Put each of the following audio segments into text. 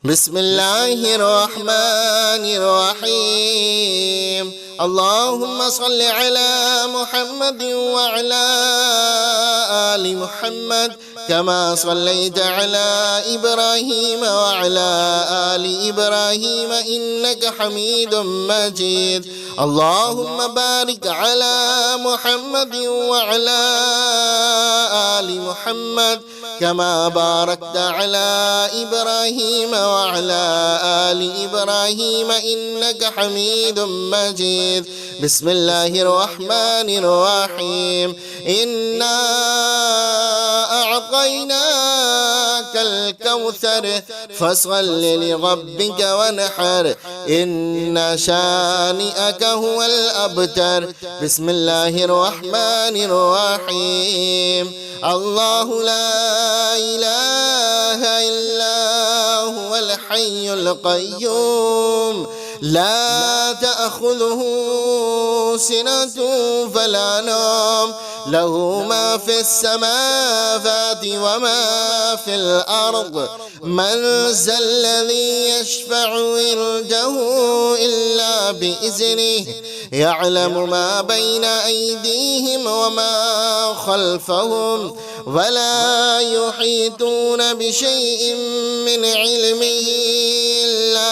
بسم الله الرحمن الرحيم. اللهم صل على محمد وعلى آل محمد كما صليت على إبراهيم وعلى آل إبراهيم إنك حميد مجيد. اللهم بارك على محمد وعلى آل محمد كما باركت على إبراهيم وعلى آل إبراهيم إنك حميد مجيد. بسم الله الرحمن الرحيم. إنا أعطيناك الكوثر فصل لربك ونحر إن شانئك هو الأبتر. بسم الله الرحمن الرحيم. الله لا إله إلا هو الحي القيوم لا تأخذه سنة فلا نوم له ما في السماوات وما في الأرض من ذا الذي يشفع عنده إلا بإذنه يعلم ما بين أيديهم وما خلفهم ولا يحيطون بشيء من علمه إلا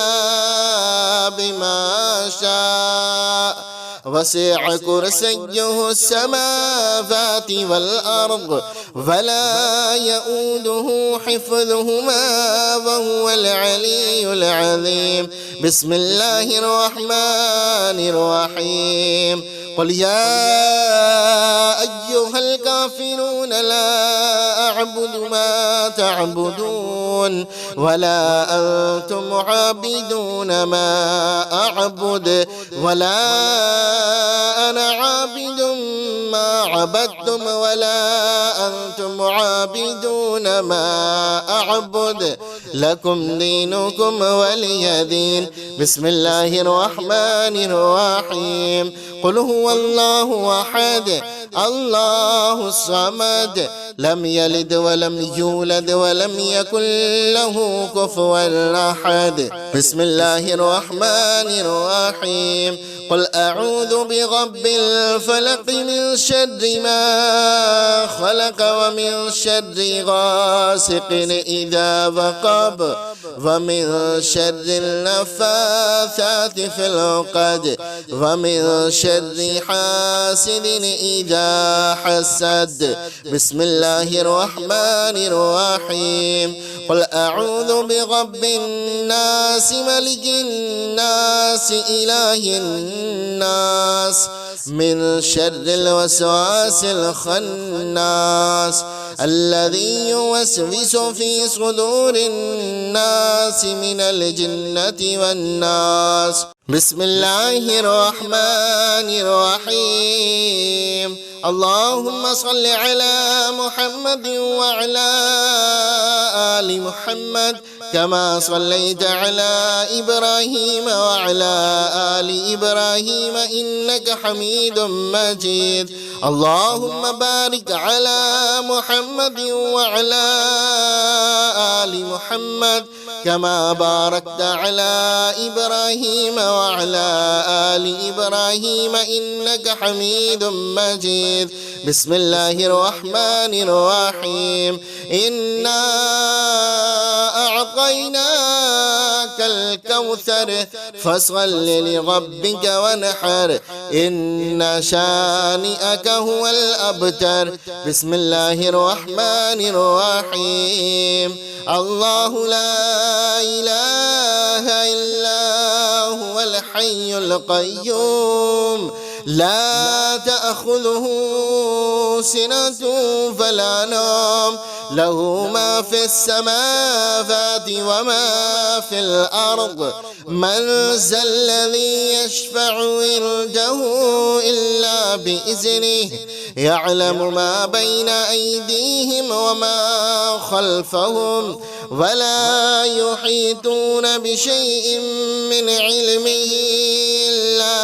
بما شاء وسع كرسيه السماوات والأرض ولا يؤوده حفظهما وهو العلي العظيم. بسم الله الرحمن الرحيم. قل يا أيها الكافرون لا أعبد ما تعبدون ولا أنتم عابدون ما أعبد ولا أنا عابد ما عبدتم ولا أنتم عابدون ما أعبد لكم دينكم ولي دين. بسم الله الرحمن الرحيم. قل هو الله أحد الله الصمد لم يلد ولم يولد ولم يكن له كفوا أحد. بسم الله الرحمن الرحيم. قل أعوذ برب الفلق من شر ما خلق ومن شر غاسق إذا وقب ومن شر النفاثات في العقد ومن شر حاسد إذا حسد. بسم الله الرحمن الرحيم. قل أعوذ برب الناس ملك الناس إله الناس من شر الوسواس الخناس الذي يوسوس في صدور الناس من الجنة والناس. بسم الله الرحمن الرحيم. اللهم صل على محمد وعلى آل محمد كما صليت على إبراهيم وعلى آل إبراهيم إنك حميد مجيد. اللهم بارك على محمد وعلى آل محمد كما باركت على إبراهيم وعلى آل إبراهيم إنك حميد مجيد. بسم الله الرحمن الرحيم. إنا أعطيناك الكوثر فصل لربك ونحر إن شانئك هو الأبتر. بسم الله الرحمن الرحيم. الله لا إله إلا هو الحي القيوم لا تأخذه سنة فلا نوم له ما في السماوات وما في الأرض من ذا الذي يشفع عنده إلا بإذنه يعلم ما بين أيديهم وما خلفهم ولا يحيطون بشيء من علمه إلا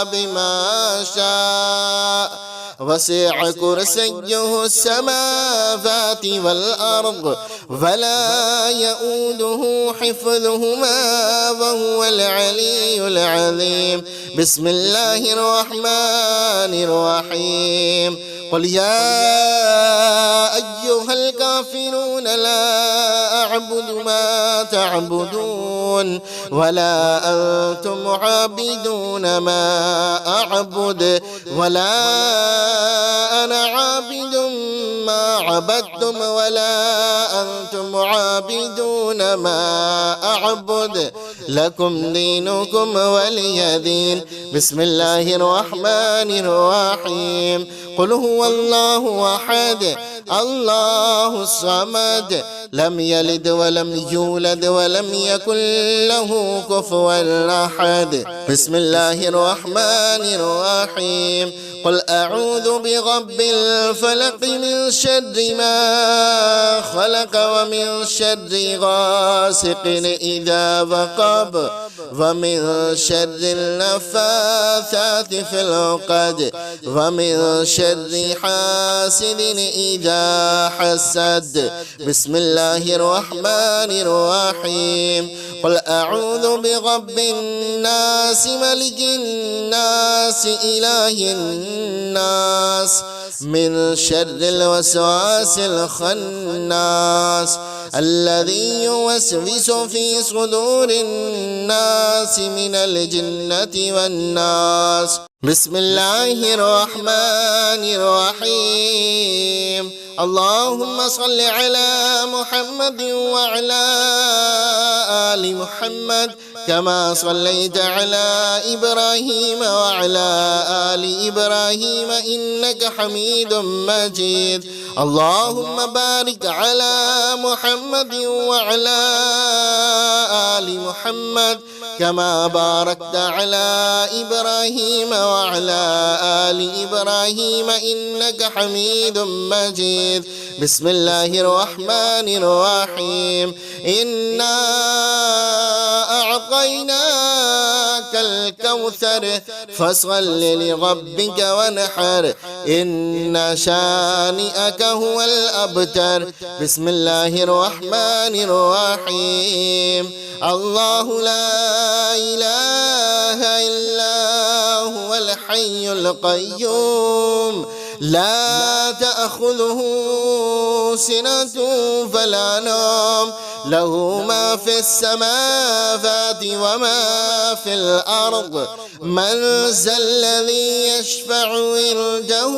بما شاء وسع كرسيه السماوات والأرض ولا يؤوده حفظهما وهو العلي العظيم. بسم الله الرحمن الرحيم. قل يا أيها الكافرون لا أعبد ما تعبدون ولا أنتم عابدون ما أعبد ولا أنا عابد ما عبدتم ولا أنتم عابدون ما أعبد لكم دينكم ولي دين. بسم الله الرحمن الرحيم. قل هو الله أحد الله الصمد لم يلد ولم يولد ولم يكن له كفوا أحد. بسم الله الرحمن الرحيم. قل أعوذ برب الفلق من شر ما خلق ومن شر غاسق إذا وقب ومن شر النفاثات في العقد ومن شر حاسد إذا حسد. بسم الله الرحمن الرحيم. قل أعوذ برب الناس ملك الناس إله الناس من شر الوسواس الخناس الذي يوسوس في صدور الناس من الجنة والناس. بسم الله الرحمن الرحيم. اللهم صل على محمد وعلى آل محمد كما صليت على إبراهيم وعلى آل إبراهيم إنك حميد مجيد. اللهم بارك على محمد وعلى آل محمد كما باركت على إبراهيم وعلى آل إبراهيم إنك حميد مجيد. بسم الله الرحمن الرحيم. إنا أعطيناك الكوثر فصل لربك ونحر إن شانئك هو الأبتر. بسم الله الرحمن الرحيم. الله لا إله إلا هو الحي القيوم لا تأخذه سنة ولا نوم له ما في السماوات وما في الأرض. من ذا الذي يشفع عنده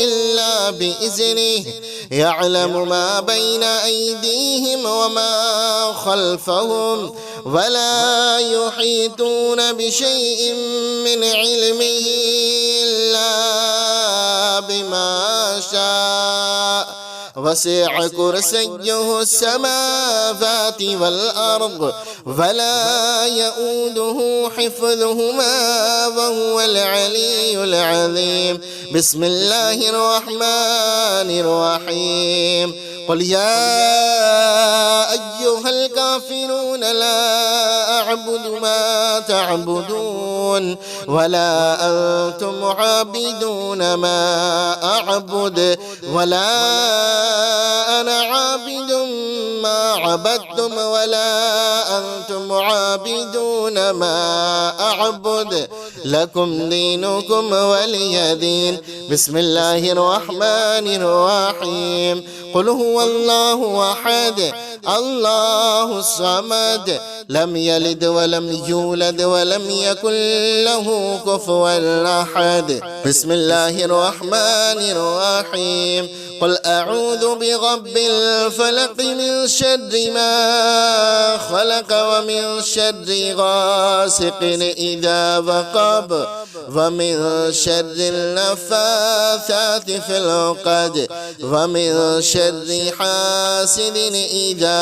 إلا بإذنه يعلم ما بين أيديهم وما خلفهم ولا يحيطون بشيء من علمه إلا بما شاء وسع كرسيه السماوات والأرض ولا يؤوده حفظهما وهو العلي العظيم. بسم الله الرحمن الرحيم. قل يا أيها الكافرون لا أعبد ما تعبدون ولا أنتم عابدون ما أعبد ولا أنا عابد ما عبدتم ولا أنتم عابدون ما أعبد لكم دينكم ولي دين. بسم الله الرحمن الرحيم. قل هو الله أحد الله الصمد لم يلد ولم يولد ولم يكن له كفوا أحد. بسم الله الرحمن الرحيم. قل أعوذ برب الفلق من شر ما خلق ومن شر غاسق إذا وقب ومن شر النفاثات في العقد ومن شر حاسد إذا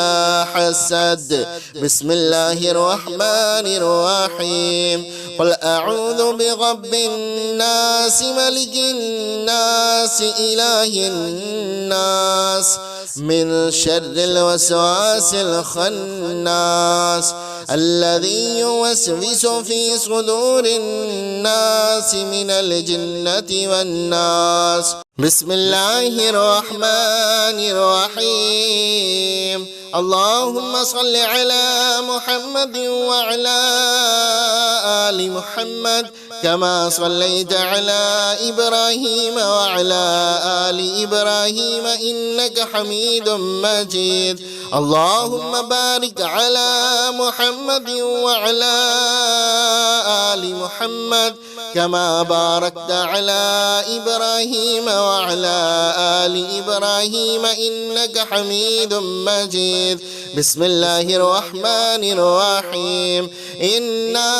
حسد. بسم الله الرحمن الرحيم. قل أعوذ برب الناس ملك الناس إله الناس من شر الوسواس الخناس الذي يوسوس في صدور الناس من الجنة والناس. بسم الله الرحمن الرحيم. اللهم صل على محمد وعلى آل محمد كما صليت على إبراهيم وعلى آل إبراهيم إنك حميد مجيد. اللهم بارك على محمد وعلى آل محمد كما باركت على إبراهيم وعلى آل إبراهيم إنك حميد مجيد. بسم الله الرحمن الرحيم. إنا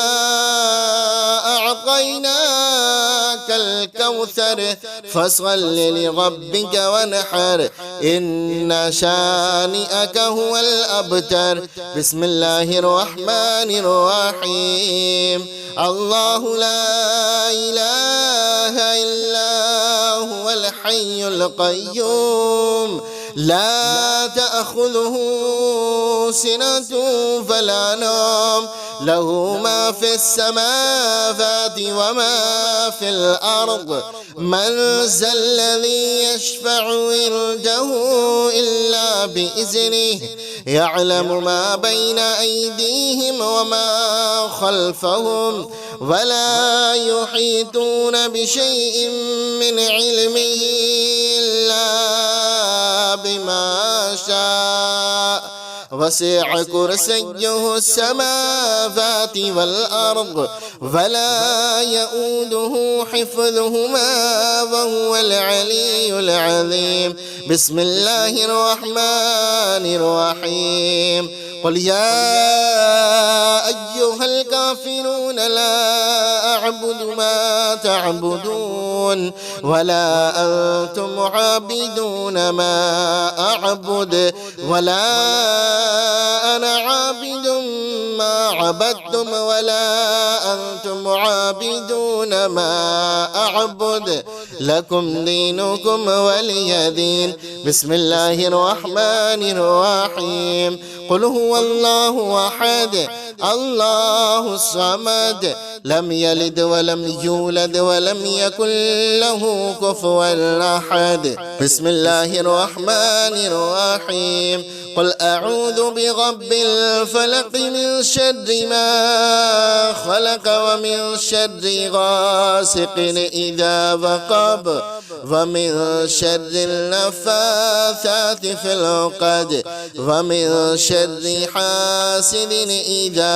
أعطيناك الكوثر فصل لربك ونحر إن شانئك هو الأبتر. بسم الله الرحمن الرحيم. الله لا إله إلا هو الحي القيوم لا تأخذه سنة فلا نوم له ما في السماوات وما في الأرض. من ذا الذي يشفع عنده إلا بإذنه يعلم ما بين أيديهم وما خلفهم ولا يحيطون بشيء من علمه إلا بما شاء. وسع كرسيه السماوات والأرض ولا يؤوده حفظهما وهو العلي العظيم. بسم الله الرحمن الرحيم. قل يا أيها الكافرون لا أعبد ما تعبدون ولا أنتم عابدون ما أعبد ولا أنا عابد ما عبدتم ولا أنتم عابدون ما أعبد لكم دينكم ولي دين. بسم الله الرحمن الرحيم. قل هو الله أحد الله الصمد لم يلد ولم يولد ولم يكن له كفوا أحد. بسم الله الرحمن الرحيم. قل أعوذ برب الفلق من شر ما خلق ومن شر غاسق إذا وقب ومن شر النفاثات في العقد ومن شر حاسد إذا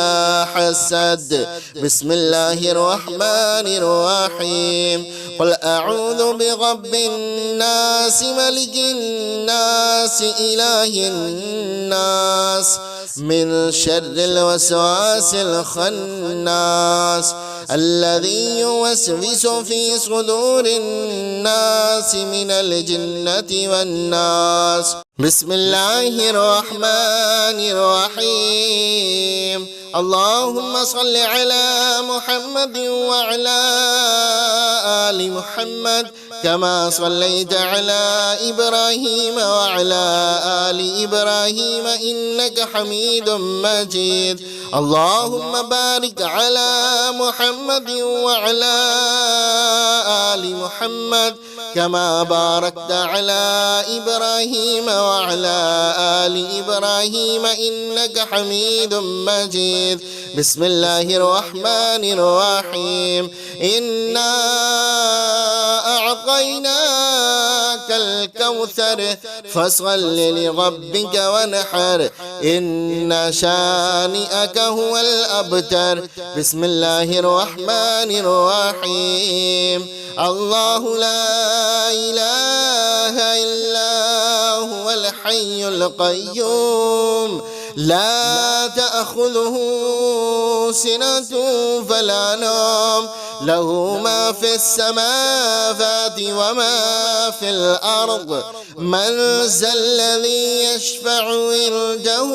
حسد. بسم الله الرحمن الرحيم. قل أعوذ برب الناس ملك الناس إله الناس من شر الوسواس الخناس الذي يوسوس في صدور الناس من الجنة والناس. بسم الله الرحمن الرحيم. اللهم صل على محمد وعلى آل محمد كما صليت على إبراهيم وعلى آل إبراهيم إنك حميد مجيد. اللهم بارك على محمد وعلى آل محمد كما باركت على إبراهيم وعلى آل إبراهيم إنك حميد مجيد. بسم الله الرحمن الرحيم. إنا أعطيناك الكوثر فصل لربك ونحر إن شانئك هو الأبتر. بسم الله الرحمن الرحيم. الله لا إله إلا هو الحي القيوم لا تأخذه سنة فلا نوم له ما في السماوات وما في الأرض. من ذا الذي يشفع عنده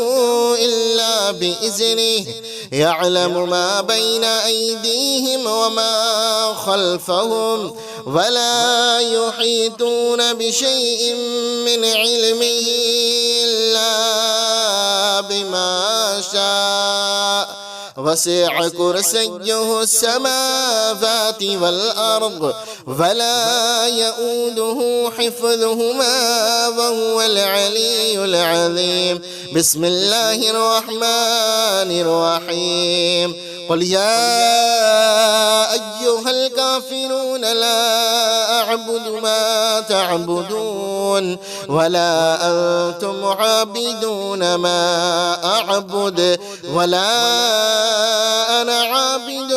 إلا بإذنه يعلم ما بين أيديهم وما خلفهم ولا يحيطون بشيء من علمه إلا بما شاء وسع كرسيه السماوات والأرض ولا يؤوده حفظهما وهو العلي العظيم. بسم الله الرحمن الرحيم. قل يا أيها الكافرون لا أعبد ما تعبدون ولا أنتم عابدون ما أعبد ولا أنا عابد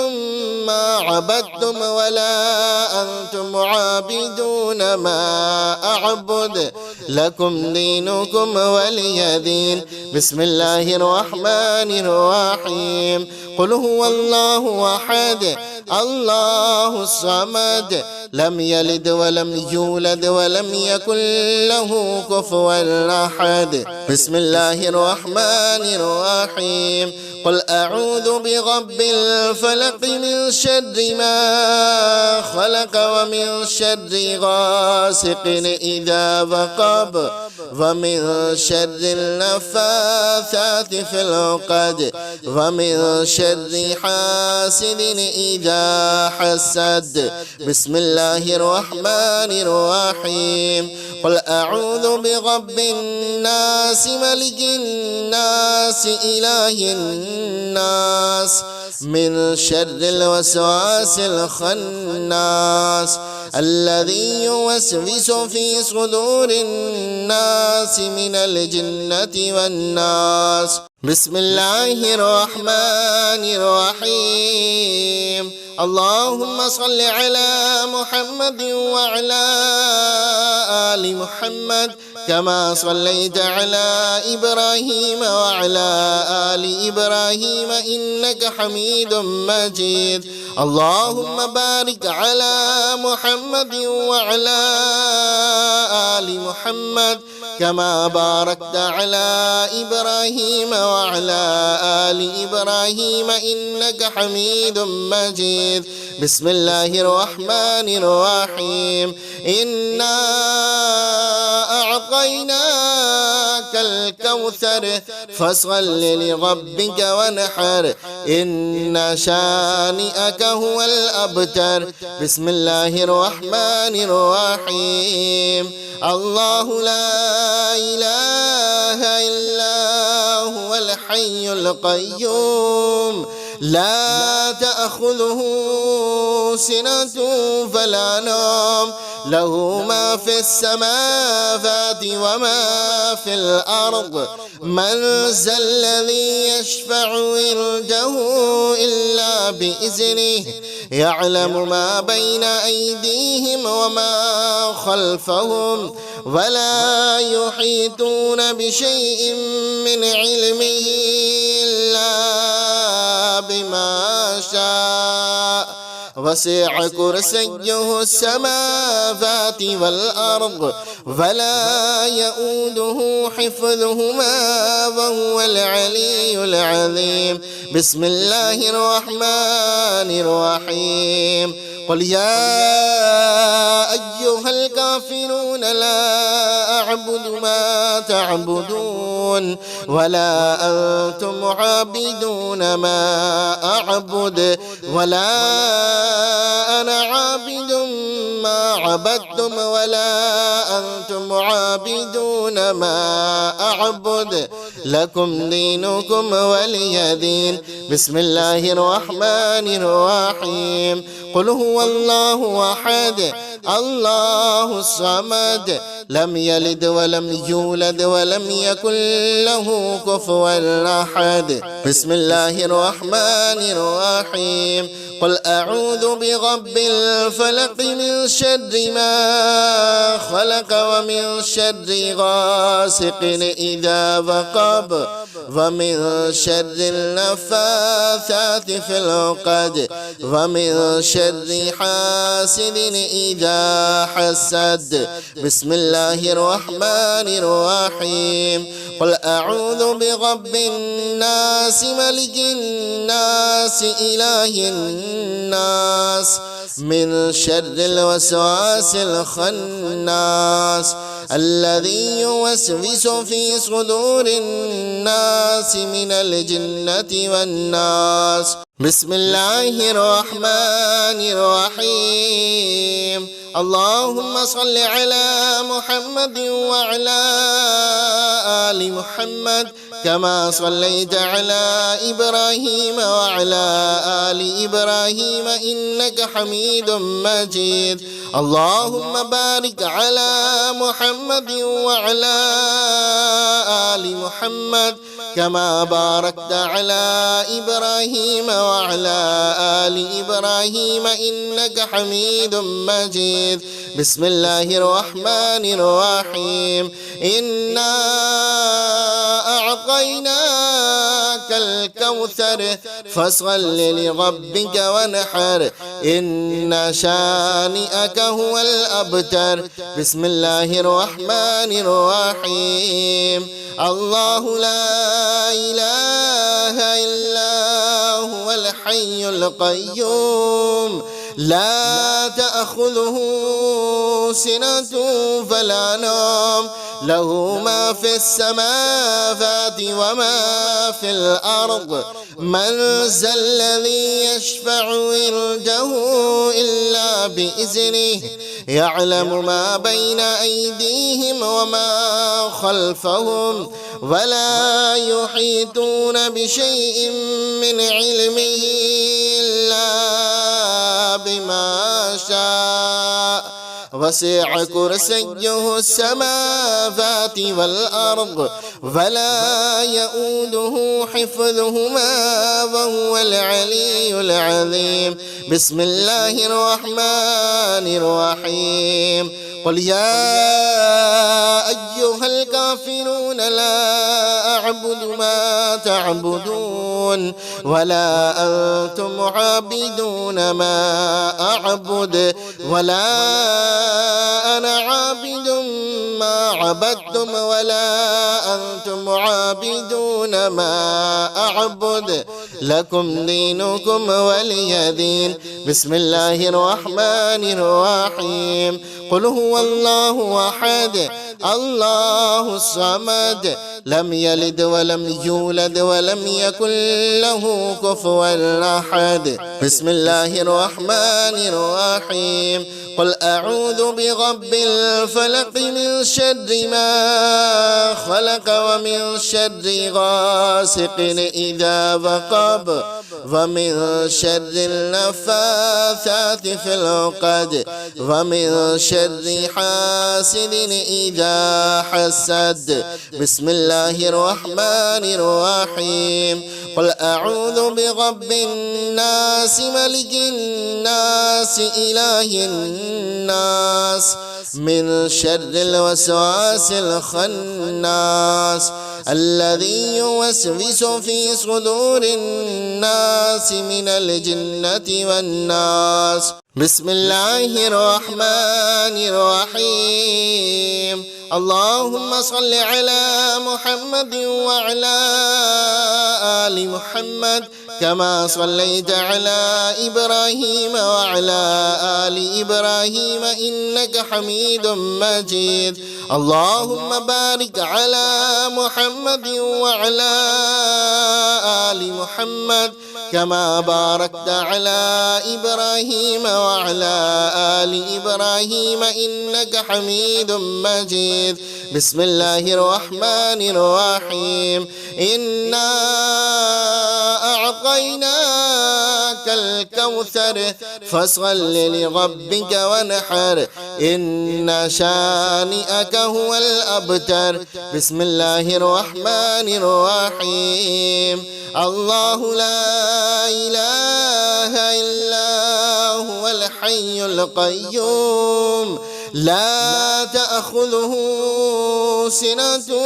ما عبدتم ولا أنتم عابدون ما أعبد لكم دينكم ولي دين. بسم الله الرحمن الرحيم. قل هو الله أحد الله الصمد لم يلد ولم يولد ولم يكن له كفوا أحد. بسم الله الرحمن الرحيم. قل أعوذ برب الفلق من شر ما خلق ومن شر غاسق إذا وقب ومن شر النفاثات في العقد ومن شر حاسد إذا حسد. بسم الله الرحمن الرحيم. قل أعوذ برب الناس ملك الناس إله الناس من شر الوسواس الخناس الذي يوسوس في صدور الناس من الجنة والناس. بسم الله الرحمن الرحيم. اللهم صل على محمد وعلى آل محمد كما صليت على إبراهيم وعلى آل إبراهيم إنك حميد مجيد. اللهم بارك على محمد وعلى آل محمد كما باركت على إبراهيم وعلى آل إبراهيم إنك حميد مجيد. بسم الله الرحمن الرحيم. إنا أعطيناك الكوثر فصل لربك ونحر إن شانئك هو الأبتر. بسم الله الرحمن الرحيم. الله لا إله إلا هو الحي القيوم لا تأخذه سنة ولا نوم له ما في السماوات وما في الأرض من ذا الذي يشفع عنده إلا بإذنه يعلم ما بين أيديهم وما خلفهم ولا يحيطون بشيء من علمه إلا بما شاء وسع كرسيه السماوات والأرض ولا يؤوده حفظهما وهو العلي العظيم. بسم الله الرحمن الرحيم. قل يا أيها الكافرون لا أعبد ما تعبدون ولا أنتم عابدون ما أعبد ولا أنا عابد ما عبدتم ولا أنتم عابدون ما أعبد لكم دينكم ولي دين. بسم الله الرحمن الرحيم. قل هو الله أحد الله الصمد لم يلد ولم يولد ولم يكن له كفوا أحد. بسم الله الرحمن الرحيم. قل أعوذ برب الفلق من شر ما خلق ومن شر غاسق إذا وقب ومن شر النفاثات في العقد ومن شر حاسد إذا حسد. بسم الله الرحمن الرحيم. قل أعوذ برب الناس ملك الناس إله الناس من شر الوسواس الخناس الذي يوسوس في صدور الناس من الجنة والناس. بسم الله الرحمن الرحيم. اللهم صل على محمد وعلى آل محمد كما صليت على إبراهيم وعلى آل إبراهيم إنك حميد مجيد. اللهم بارك على محمد وعلى آل محمد كما باركت على إبراهيم وعلى آل إبراهيم إنك حميد مجيد. بسم الله الرحمن الرحيم. إنا أعطيناك الكوثر فصل لربك ونحر إن شانئك هو الأبتر. بسم الله الرحمن الرحيم. الله لا إله إلا هو الحي القيوم لا تأخذه سنة فلا نوم له ما في السماوات وما في الأرض. من ذا الذي يشفع عنده إلا بإذنه يعلم ما بين أيديهم وما خلفهم ولا يحيطون بشيء من علمه إلا بما شاء. وسع كرسيه السماوات والأرض ولا يؤوده حفظهما وهو العلي العظيم. بسم الله الرحمن الرحيم. قل يا أيها الكافرون لا أعبد ما تعبدون ولا أنتم عابدون ما أعبد ولا أنا عابد ما عبدتم ولا أنتم عابدون ما أعبد لكم دينكم ولي دين. بسم الله الرحمن الرحيم. قل هو الله أحد الله الصمد لم يلد ولم يولد ولم يكن له كفوا أحد. بسم الله الرحمن الرحيم. قل أعوذ برب الفلق من شر ما خلق ومن شر غاسق إذا وقب ومن شر النفاثات في العقد ومن شر حاسد إذا حسد. بسم الله الرحمن الرحيم. قل أعوذ برب الناس ملك الناس إله الناس من شر الوسواس الخناس الذي يوسوس في صدور الناس من الجنة والناس. بسم الله الرحمن الرحيم. اللهم صل على محمد وعلى آل محمد كما صليت على إبراهيم وعلى آل إبراهيم إنك حميد مجيد. اللهم بارك على محمد وعلى آل محمد كما باركت على إبراهيم وعلى آل إبراهيم إنك حميد مجيد. بسم الله الرحمن الرحيم. إنا أعطيناك الكوثر فصل لربك ونحر إن شانئك هو الأبتر. بسم الله الرحمن الرحيم. الله لا إله إلا هو الحي القيوم لا تأخذه سنة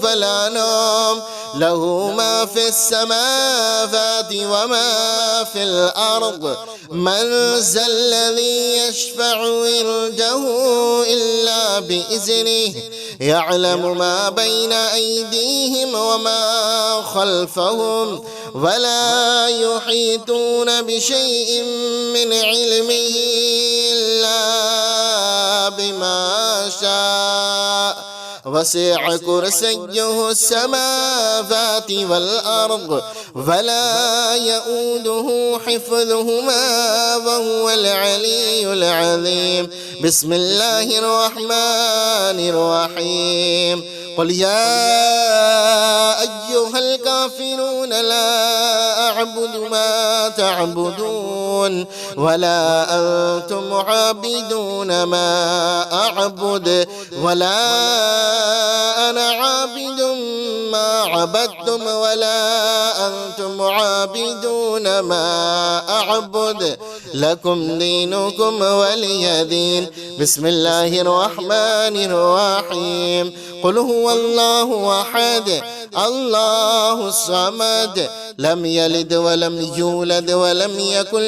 ولا نوم له ما في السماوات وما في الأرض من ذا الذي يشفع عنده إلا بإذنه يعلم ما بين أيديهم وما خلفهم ولا يحيطون بشيء من علمه إلا بما شاء وسع كرسيه السماوات والأرض ولا يؤوده حفظهما وهو العلي العظيم. بسم الله الرحمن الرحيم. قل يا أيها الكافرون لا أعبد ما تعبدون ولا أنتم عابدون ما أعبد ولا أنا عابد ما عبدتم ولا أنتم عابدون ما أعبد لكم دينكم ولي دين. بسم الله الرحمن الرحيم. قل هو الله أحد الله الصمد لم يلد ولم يولد ولم يكن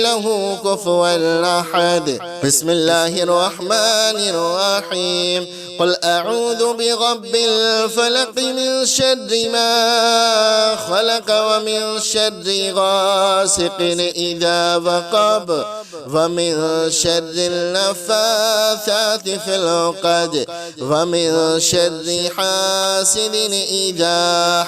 له كفوا أحد. بسم الله الرحمن الرحيم. قل أعوذ برب الفلق من شر ما خلق ومن شر غاسق إذا وقب ومن شر النفاثات في العقد ومن شر حاسد إذا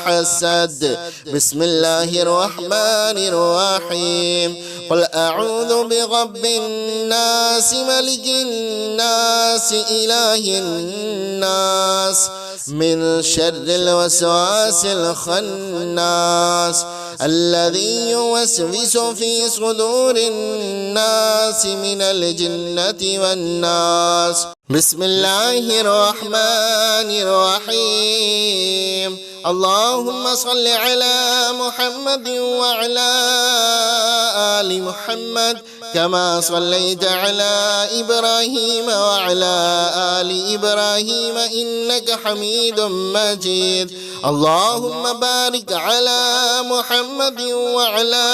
حسد. بسم الله الرحمن الرحيم. قل أعوذ برب الناس ملك الناس إله الناس من شر الوسواس الخناس الذي يوسوس في صدور الناس من الجنة والناس. بسم الله الرحمن الرحيم. اللهم صل على محمد وعلى آل محمد كما صليت على إبراهيم وعلى آل إبراهيم إنك حميد مجيد. اللهم بارك على محمد وعلى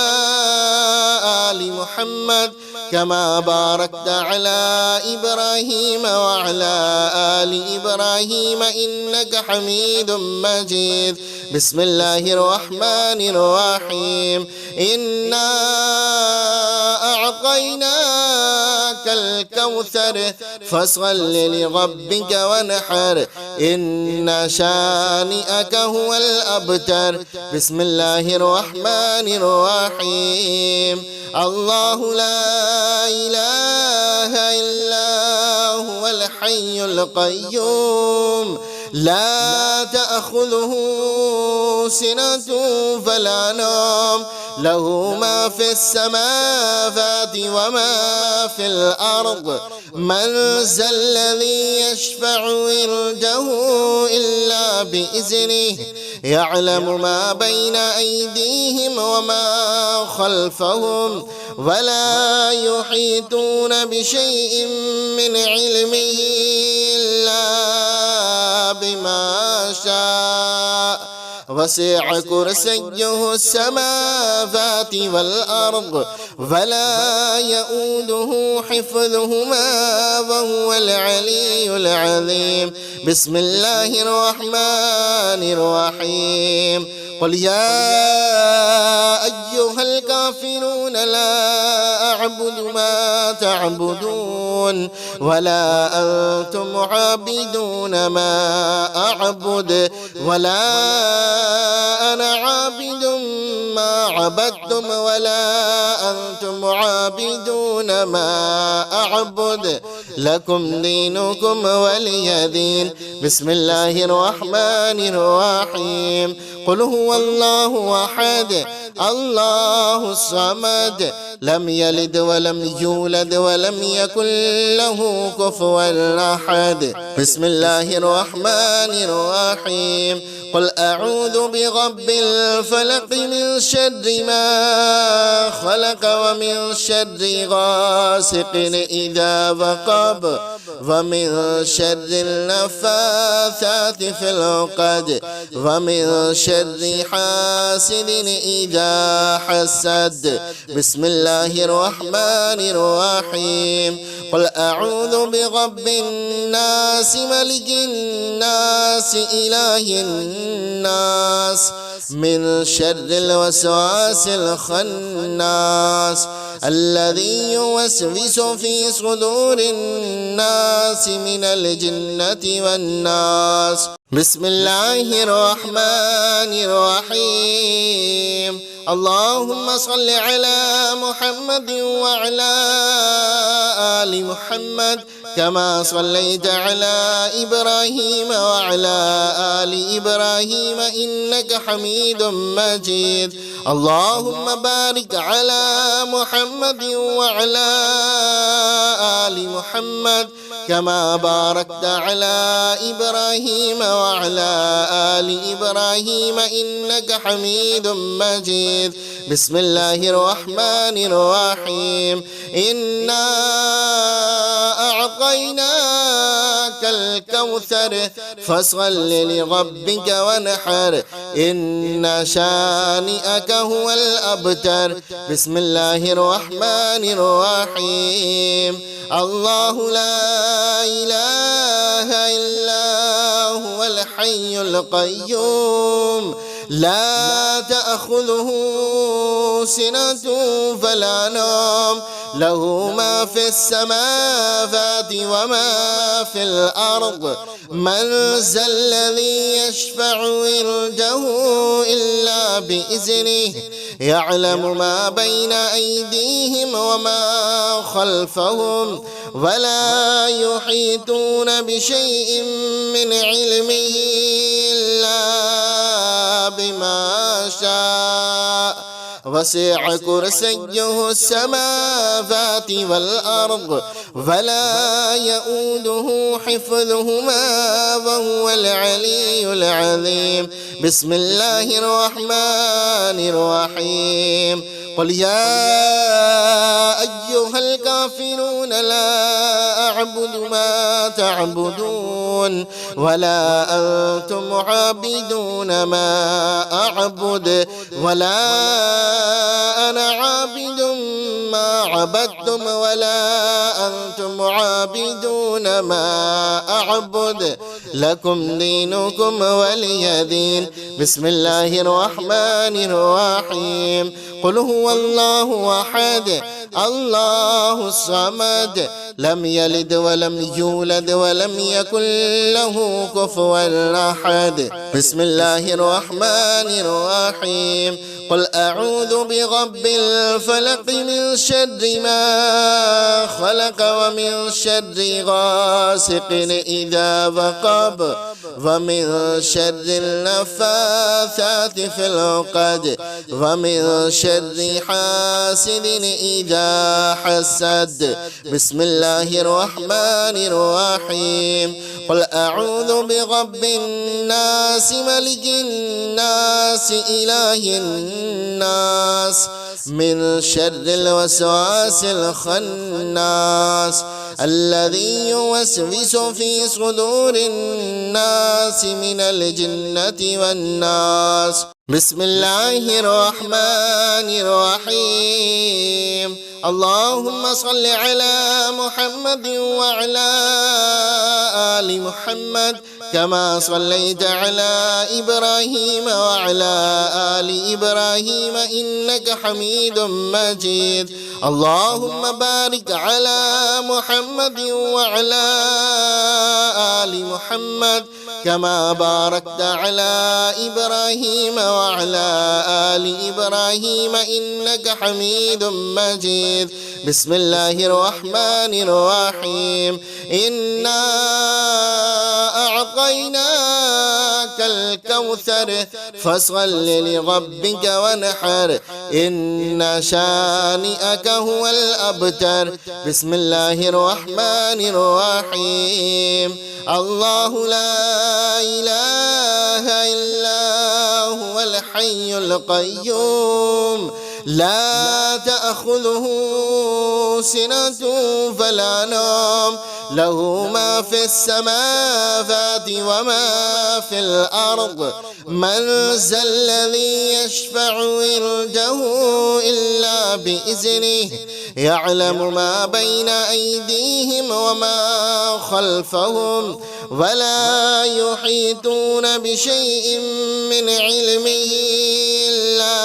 آل محمد كما باركت على إبراهيم وعلى آل إبراهيم إنك حميد مجيد. بسم الله الرحمن الرحيم. إنا أعطيناك الكوثر فصل لربك ونحر إن شانئك هو الأبتر. بسم الله الرحمن الرحيم. الله لا إله إلا هو الحي القيوم لا تأخذه سنة ولا نوم له ما في السماوات وما في الأرض من ذا الذي يشفع عنده إلا بإذنه يعلم ما بين أيديهم وما خلفهم ولا يحيطون بشيء من علمه إلا بما شاء وسع كرسيه السماوات والأرض ولا يؤوده حفظهما وهو العلي العظيم. بسم الله الرحمن الرحيم. قل يا أيها الكافرون لا أعبد ما تعبدون ولا أنتم عابدون ما أعبد ولا أنا عابد ما عبدتم ولا أنتم عابدون ما أعبد لكم دينكم ولي دين. بسم الله الرحمن الرحيم. قل هو الله أحد الله الصمد لم يلد ولم يولد ولم يكن له كفوا أحد. بسم الله الرحمن الرحيم. قل أعوذ برب الفلق من شر ما خلق ومن شر غاسق إذا وقب ومن شر النفاثات في العقد ومن شر حاسد إذا حسد. بسم الله الرحمن الرحيم. قل أعوذ برب الناس ملك الناس إله الناس من شر الوسواس الخناس الذي يوسوس في صدور الناس من الجنة والناس. بسم الله الرحمن الرحيم. اللهم صل على محمد وعلى آل محمد كما صليت على إبراهيم وعلى آل إبراهيم إنك حميد مجيد. اللهم بارك على محمد وعلى آل محمد كما باركت على إبراهيم وعلى آل إبراهيم إنك حميد مجيد. بسم الله الرحمن الرحيم. إنا أعطيناك الكوثر فصل لربك وانحر إن شانئك هو الأبتر. بسم الله الرحمن الرحيم. الله لا إله إلا هو الحي القيوم لا تأخذه سنة ولا نوم له ما في السماوات وما في الأرض. من ذا الذي يشفع عنده إلا بإذنه يعلم ما بين أيديهم وما خلفهم ولا يحيطون بشيء من علمه إلا بما شاء وسع كرسيه السماوات والأرض ولا يؤوده حفظهما وهو العلي العظيم. بسم الله الرحمن الرحيم. قل يا أيها الكافرون لا أعبد ما تعبدون ولا أنتم عابدون ما أعبد ولا أنا عابد ما عبدتم ولا أنتم عابدون ما أعبد لكم دينكم ولي دين. بسم الله الرحمن الرحيم. قل هو الله أحد الله الصمد لم يلد ولم يولد ولم يكن له كفوا أحد. بسم الله الرحمن الرحيم. قل أعوذ برب الفلق من شر ما خلق ومن شر غاسق إذا وقب ومن شر النفاثات في العقد ومن شر حاسد إذا حسد. بسم الله الرحمن الرحيم. قل أعوذ برب الناس ملك الناس إله الناس من شر الوسواس الخناس الذي يوسوس في صدور الناس من الجنة والناس. بسم الله الرحمن الرحيم. اللهم صل على محمد وعلى آل محمد كما صليت على إبراهيم وعلى آل إبراهيم إنك حميد مجيد. اللهم بارك على محمد وعلى آل محمد كما باركت على إبراهيم وعلى آل إبراهيم إنك حميد مجيد. بسم الله الرحمن الرحيم. إنا أعطيناك الكوثر فصل لربك وانحر إن شانئك هو الأبتر. بسم الله الرحمن الرحيم. الله لا إله إلا الحي القيوم لا تأخذه سنة ولا نوم له ما في السماوات وما في الأرض من ذا الذي يشفع عنده إلا بإذنه يعلم ما بين أيديهم وما خلفهم ولا يحيطون بشيء من علمه إلا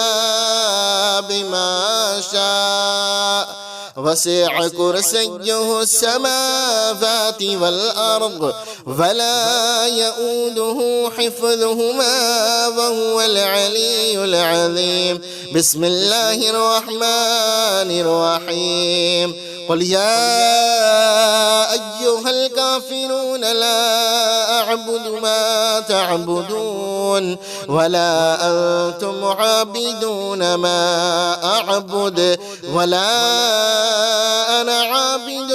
بما شاء وسع كرسيه السماوات والأرض ولا يؤوده حفظهما وهو العلي العظيم. بسم الله الرحمن الرحيم. قل يا أيها الكافرون لا أعبد ما تعبدون ولا أنتم عابدون ما أعبد ولا أنا عابد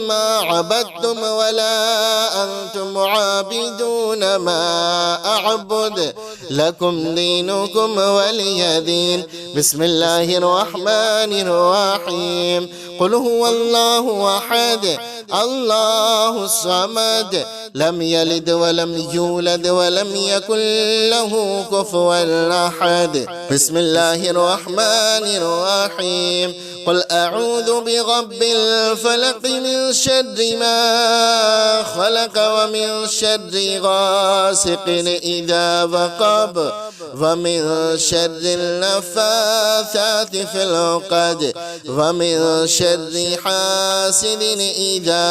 ما عبدتم ولا أنتم عابدون ما أعبد لكم دينكم ولي دين. بسم الله الرحمن الرحيم. قل هو الله أحد الله الصمد لم يلد ولم يولد ولم يكن له كفوا أحد. بسم الله الرحمن الرحيم. قل أعوذ برب الفلق من شر ما خلق ومن شر غاسق إذا وقب ومن شر النفاثات في العقد ومن شر حاسد إذا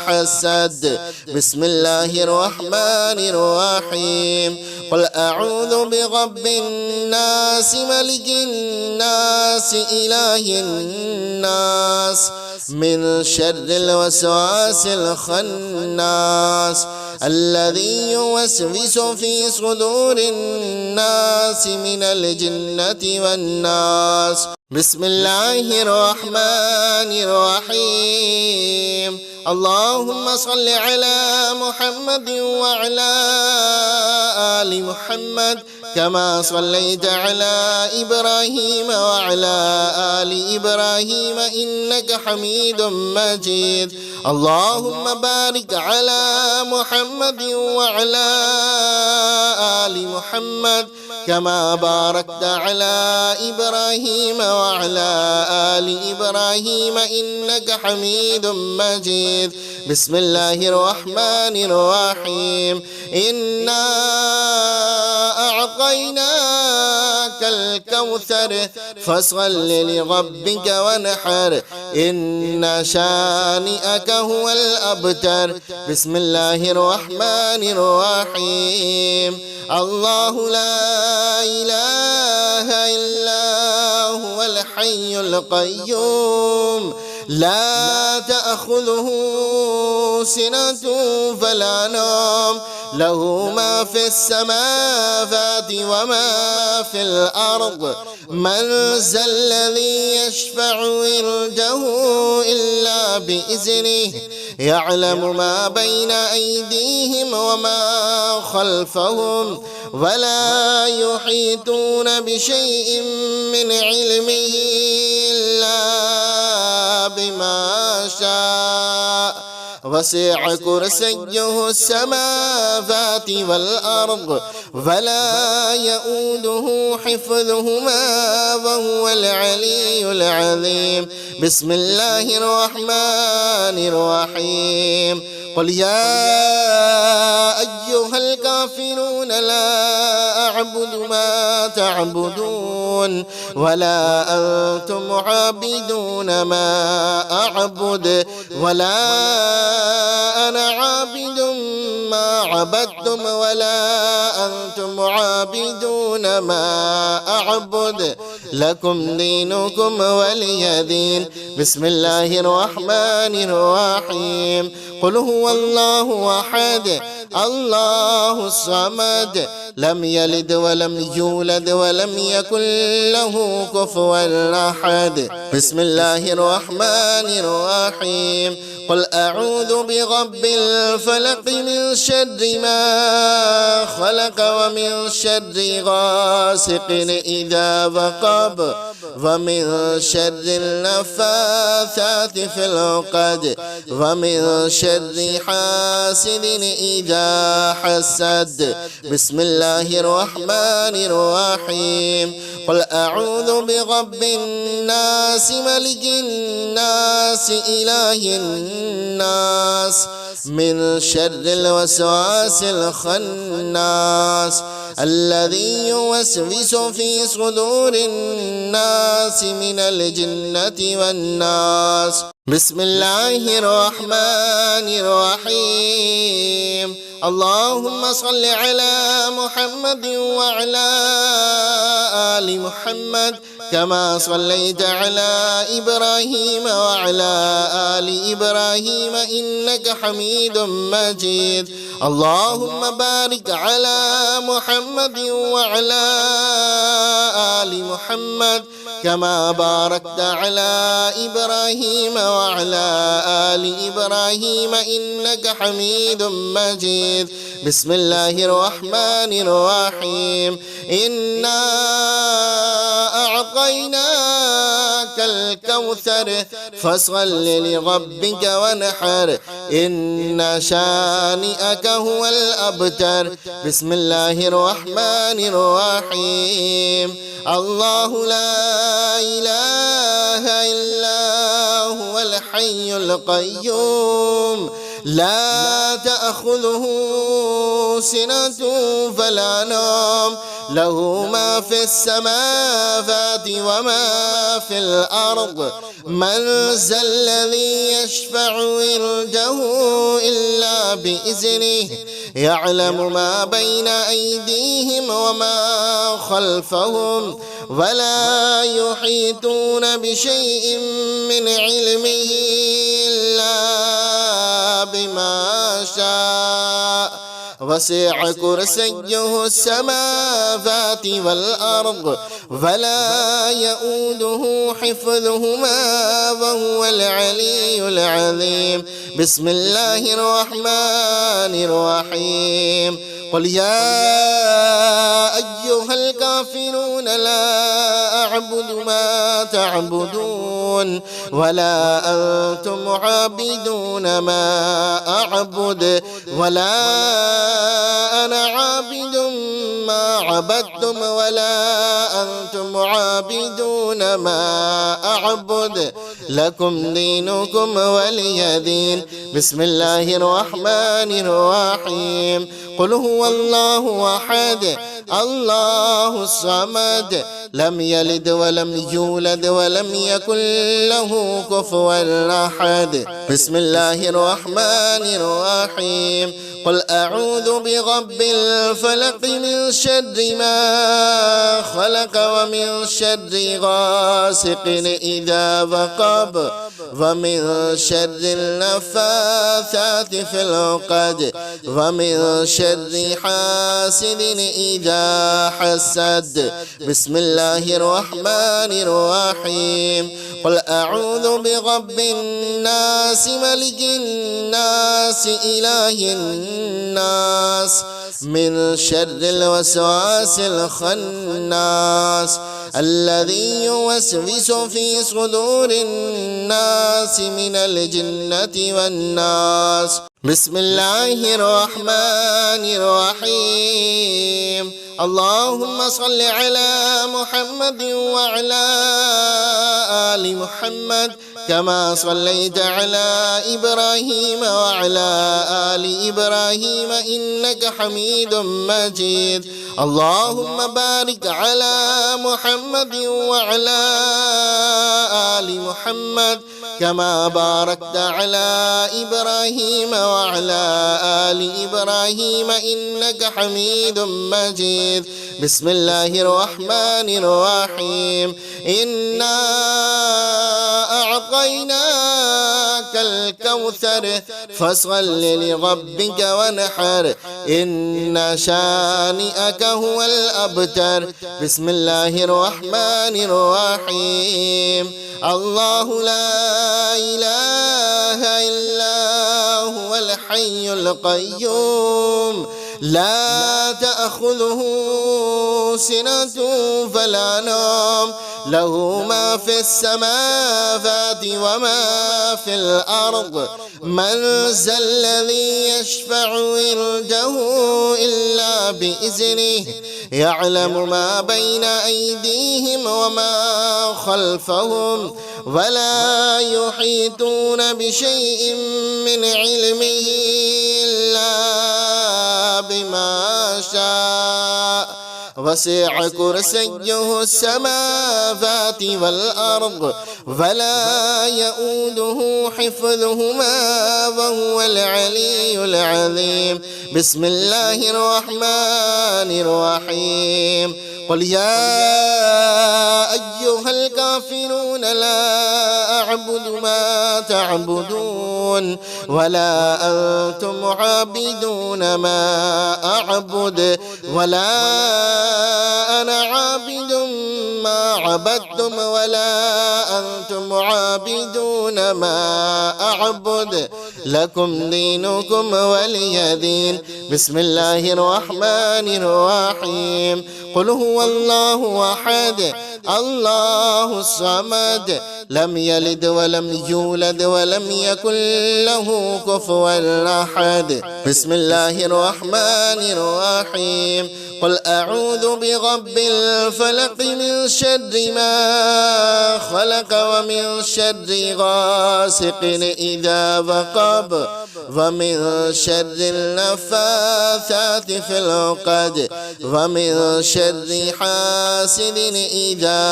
حسد. بسم الله الرحمن الرحيم. قل أعوذ برب الناس ملك الناس إله الناس من شر الوسواس الخناس الذي يوسوس في صدور الناس من الجنة والناس. بسم الله الرحمن الرحيم. اللهم صل على محمد وعلى آل محمد كما صليت على إبراهيم وعلى آل إبراهيم إنك حميد مجيد. اللهم بارك على محمد وعلى آل محمد كما باركت على إبراهيم وعلى آل إبراهيم إنك حميد مجيد. بسم الله الرحمن الرحيم. إنا أعطيناك الكوثر فصل لربك ونحر إن شانئك هو الأبتر. بسم الله الرحمن الرحيم. الله لا إله إلا هو الحي القيوم لا تأخذه سنة ولا نوم له ما في السماوات وما في الأرض من ذا الذي يشفع عنده إلا بإذنه يعلم ما بين أيديهم وما خلفهم ولا يحيطون بشيء من علمه إلا بما شاء وسع كرسيه السماوات والأرض ولا يؤوده حفظهما وهو العلي العظيم. بسم الله الرحمن الرحيم. قل يا أيها الكافرون لا أعبد ما تعبدون ولا أنتم عابدون ما أعبد ولا أنا عابد ما عبدتم ولا أنتم عابدون ما أعبد لكم دينكم ولي دين. بسم الله الرحمن الرحيم. قل هو الله أحد الله الصمد لم يلد ولم يولد ولم يكن له كفوا أحد. بسم الله الرحمن الرحيم. قل أعوذ برب الفلق من شر ما خلق ومن شر غاسق إذا وقب ومن شر النفاثات في العقد ومن شر حاسد إذا حسد. بسم الله الرحمن الرحيم. قل أعوذ برب الناس ملك الناس إله الناس من شر الوسواس الخناس الذي يوسوس في صدور الناس من الجنة والناس. بسم الله الرحمن الرحيم. اللهم صل على محمد وعلى آل محمد كما صليت على إبراهيم وعلى آل إبراهيم إنك حميد مجيد. اللهم بارك على محمد وعلى آل محمد كما باركت على إبراهيم وعلى آل إبراهيم إنك حميد مجيد. بسم الله الرحمن الرحيم. إنا أعطيناك الكوثر فصل لربك وانحر إن شانئك هو الأبتر. بسم الله الرحمن الرحيم. الله لا إله إلا هو الحي القيوم لا تأخذه سنة ولا نوم له ما في السماوات وما في الأرض. من ذا الذي يشفع عنده إلا بإذنه يعلم ما بين أيديهم وما خلفهم ولا يحيطون بشيء من علمه إلا بما شاء. وسع كرسيه السماوات والأرض ولا يؤوده حفظهما وهو العلي العظيم. بسم الله الرحمن الرحيم. قل يا أيها الكافرون لا أعبد ما تعبدون ولا أنتم عابدون ما أعبد ولا أنا عابد ما عبدتم ولا أنتم عابدون ما أعبد لكم دينكم ولي دين. بسم الله الرحمن الرحيم. قل هو الله أحد الله الصمد لم يلد ولم يولد ولم يكن له كفوا أحد. بسم الله الرحمن الرحيم. قل أعوذ برب الفلق من شر ما خلق ومن شر غاسق إذا وقب ومن شر النفاثات في العقد ومن شر حاسد إذا حسد. بسم الله الرحمن الرحيم. قل أعوذ برب الناس ملك الناس إله الناس من شر الوسواس الخناس الذي يوسوس في صدور الناس من الجنة والناس. بسم الله الرحمن الرحيم. اللهم صل على محمد وعلى آل محمد كما صليت على إبراهيم وعلى آل إبراهيم إنك حميد مجيد. اللهم بارك على محمد وعلى آل محمد كما باركت على إبراهيم وعلى آل إبراهيم إنك حميد مجيد. بسم الله الرحمن الرحيم. إنا أعطيناك كالكوثر فصل لربك وانحر إن شانئك هو الأبتر. بسم الله الرحمن الرحيم. الله لا إله إلا هو الحي القيوم لا تأخذه سنة ولا نوم له ما في السماوات وما في الأرض من ذا الذي يشفع عنده إلا بإذنه يعلم ما بين أيديهم وما خلفهم ولا يحيطون بشيء من علمه إلا بما شاء وسع كرسيه السماوات والأرض ولا يؤوده حفظهما وهو العلي العظيم. بسم الله الرحمن الرحيم. قل يا أيها الكافرون لا أعبد ما تعبدون ولا أنتم عابدون ما أعبد ولا أنا عابد ما عبدتم ولا أنتم عابدون ما أعبد لكم دينكم ولي دين. بسم الله الرحمن الرحيم. قل هو الله أحد الله الصمد لم يلد ولم يولد ولم يكن له كفوا أحد. بسم الله الرحمن الرحيم. قل أعوذ برب الفلق من شر ما خلق ومن شر غاسق إذا وقب ومن شر النفاثات في العقد ومن شر حاسد إذا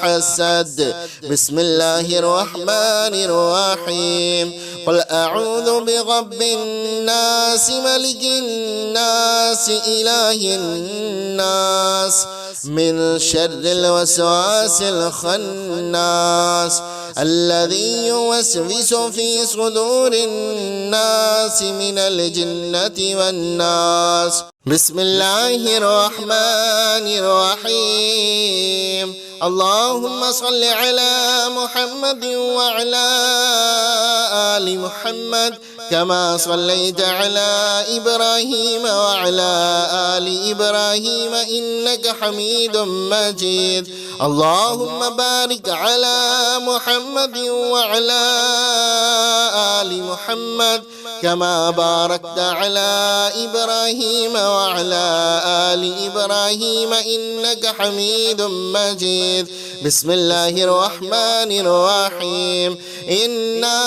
حسد. بسم الله الرحمن الرحيم. قل أعوذ برب الناس ملك الناس إله الناس من شر الوسواس الخناس الذي يوسوس في صدور الناس من الجنة والناس. بسم الله الرحمن الرحيم. اللهم صل على محمد وعلى آل محمد كما صليت على إبراهيم وعلى آل إبراهيم إنك حميد مجيد. اللهم بارك على محمد وعلى آل محمد كما باركت على إبراهيم وعلى آل إبراهيم إنك حميد مجيد. بسم الله الرحمن الرحيم. إنا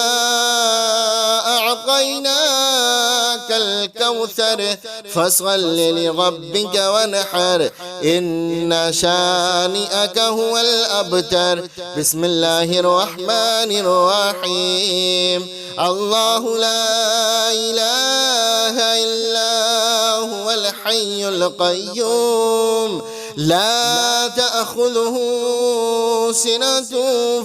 أعطيناك الكوثر فصل لربك وانحر إن شانئك هو الأبتر. بسم الله الرحمن الرحيم. الله لا إله إلا هو الحي القيوم لا تأخذه سنة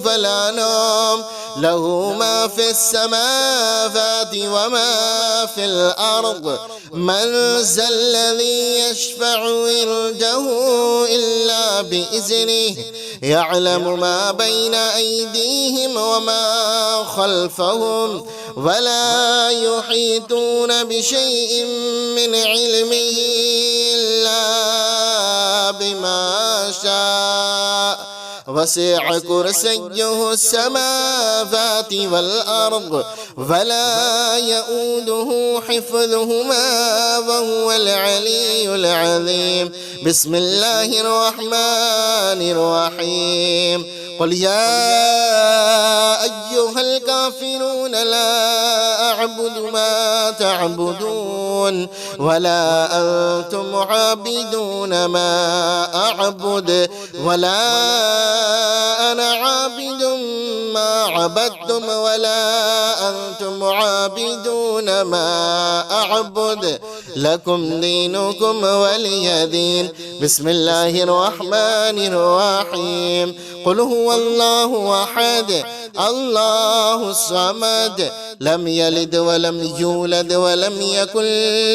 ولا نوم له ما في السماوات وما في الأرض من ذا الذي يشفع عنده إلا بإذنه يعلم ما بين أيديهم وما خلفهم ولا يحيطون بشيء من علمه إلا بما شاء وسع كرسيه السماوات والأرض ولا يؤوده حفظهما وهو العلي العظيم. بسم الله الرحمن الرحيم. قل يا أيها الكافرون لا أعبد ما تعبدون ولا أنتم عابدون ما أعبد ولا أنا عابد ما عبدتم ولا أنتم عابدون ما أعبد لكم دينكم ولي دين. بسم الله الرحمن الرحيم. قل هو الله أحد الله الصمد لم يلد ولم يولد ولم يكن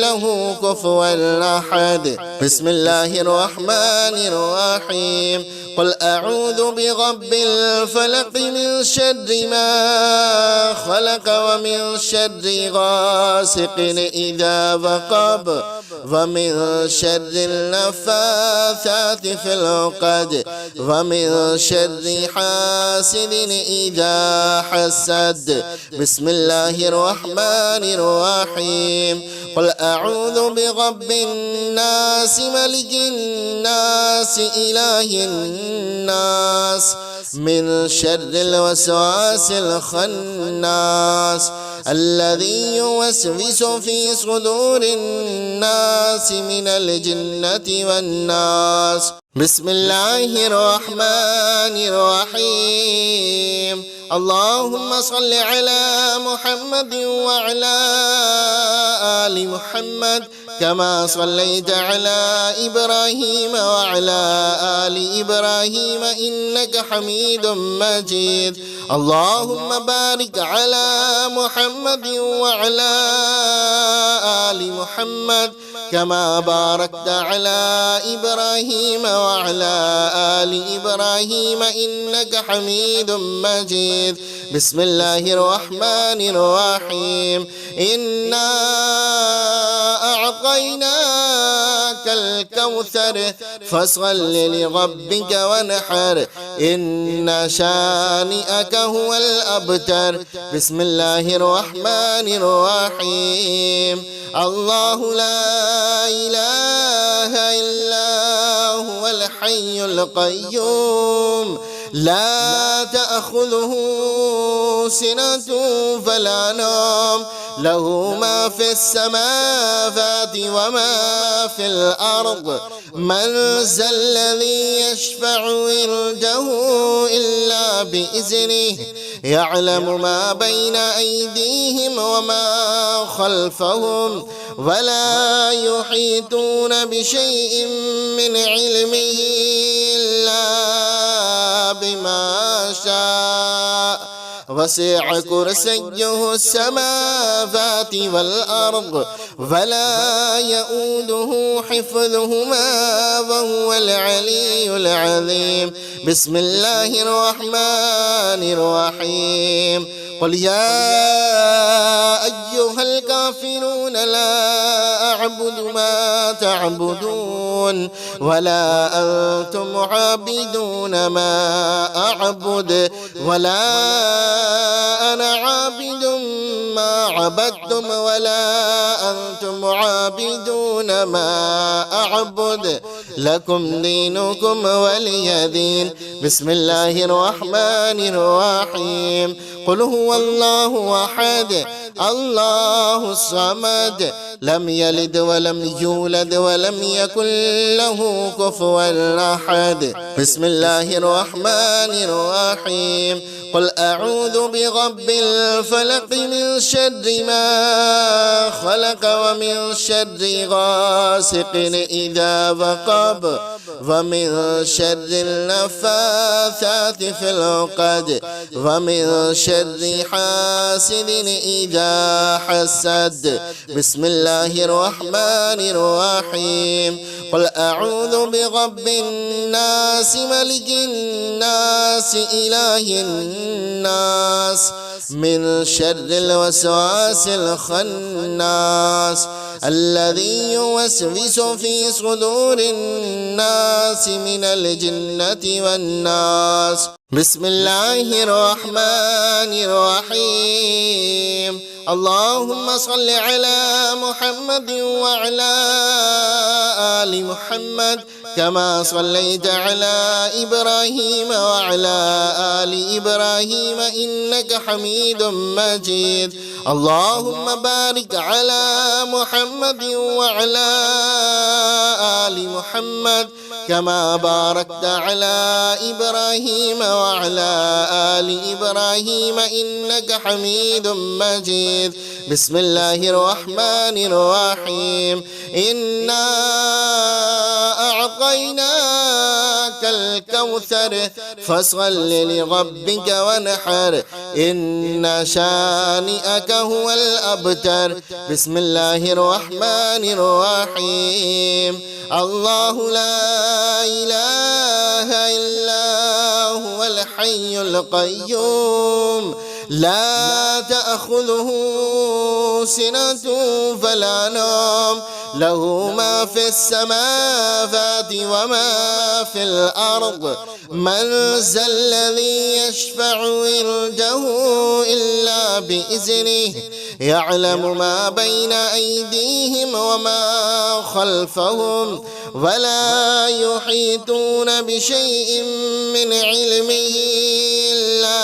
له كفوا أحد. بسم الله الرحمن الرحيم. قل أعوذ برب الفلق من شر ما خلق ومن شر غاسق إذا وقب ومن شر النفاثات في العقد ومن شر حاسد إذا حسد. بسم الله الرحمن الرحيم. قل أعوذ برب الناس ملك الناس إله الناس من شر الوسواس الخناس الذي يوسوس في صدور الناس من الجنة والناس. بسم الله الرحمن الرحيم. اللهم صل على محمد وعلى آل محمد كما صليت على إبراهيم وعلى آل إبراهيم إنك حميد مجيد. اللهم بارك على محمد وعلى آل محمد كما باركت على إبراهيم وعلى آل إبراهيم إنك حميد مجيد. بسم الله الرحمن الرحيم. إنا أعطيناك الكوثر فصل لربك وانحر إن شانئك هو الأبتر. بسم الله الرحمن الرحيم. الله لا إله إلا هو الحي القيوم لا تأخذه سنة ولا نوم له ما في السماوات وما في الأرض. من ذا الذي يشفع عنده إلا بإذنه يعلم ما بين أيديهم وما خلفهم ولا يحيطون بشيء من علمه إلا بما شاء. وسع كرسيه السماوات والأرض ولا يؤوده حفظهما وهو العلي العظيم. بسم الله الرحمن الرحيم. قل يا أيها الكافرون لا أعبد ما تعبدون ولا أنتم عابدون ما أعبد ولا أنا عابد ما عبدتم ولا أنتم عابدون ما أعبد لكم دينكم ولي دين. بسم الله الرحمن الرحيم. قل هو الله أحد الله الصمد لم يلد ولم يولد ولم يكن له كفوا أحد. بسم الله الرحمن الرحيم. قل أعوذ برب الفلق من شر ما خلق ومن شر غاسق إذا وقب ومن شر النفاثات في العقد ومن شر حاسد إذا حسد. بسم الله الرحمن الرحيم. قل أعوذ برب الناس ملك الناس إله الناس من شر الوسواس الخناس الذي يوسوس في صدور الناس من الجنة والناس. بسم الله الرحمن الرحيم. اللهم صل على محمد وعلى آل محمد كما صليت على إبراهيم وعلى آل إبراهيم إنك حميد مجيد. اللهم بارك على محمد وعلى آل محمد كما باركت على إبراهيم وعلى آل إبراهيم إنك حميد مجيد. بسم الله الرحمن الرحيم. إنا أعطيناك الكوثر الكوثر فصل لربك وانحر إن شانئك هو الأبتر. بسم الله الرحمن الرحيم. الله لا إله إلا هو الحي القيوم لا تأخذه سنة ولا نوم له ما في السماوات وما في الأرض من ذا الذي يشفع عنده إلا بإذنه يعلم ما بين أيديهم وما خلفهم ولا يحيطون بشيء من علمه إلا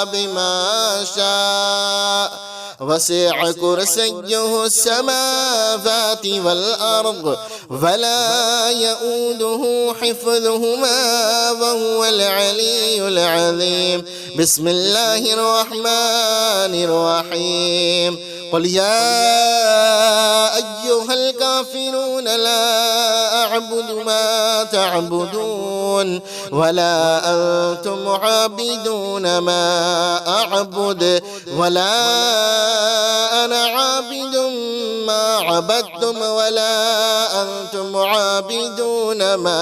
بما شاء وسع كرسيه السماوات والأرض ولا يؤوده حفظهما وهو العلي العظيم. بسم الله الرحمن الرحيم. قل يا أيها الكافرون لا أعبد ما تعبدون ولا أنتم عابدون ما أعبد ولا أنا عابد ما عبدتم ولا أنتم عابدون ما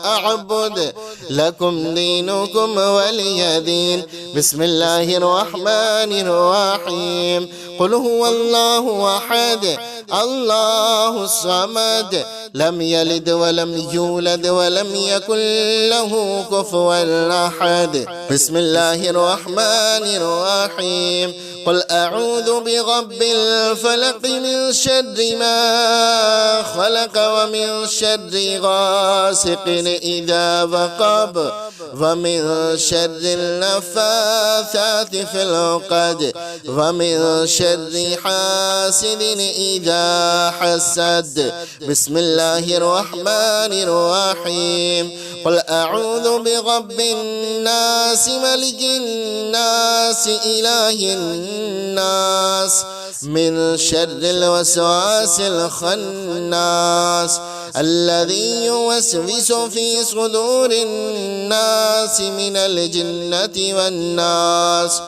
أعبد لكم دينكم ولي دين. بسم الله الرحمن الرحيم. قل هو الله أحد الله الصمد لم يلد ولم يولد ولم يكن له كفوا أحد. بسم الله الرحمن الرحيم. قل أعوذ برب الفلق من شر ما خلق ومن شر غاسق إذا وقب ومن شر النفاثات في العقد ومن شر حاسد إذا حسد. بسم الله الرحمن الرحيم. قل أعوذ برب الناس ملك الناس إله الناس من شر الوسواس الخناس الذي يوسوس في صدور الناس من الجنة والناس.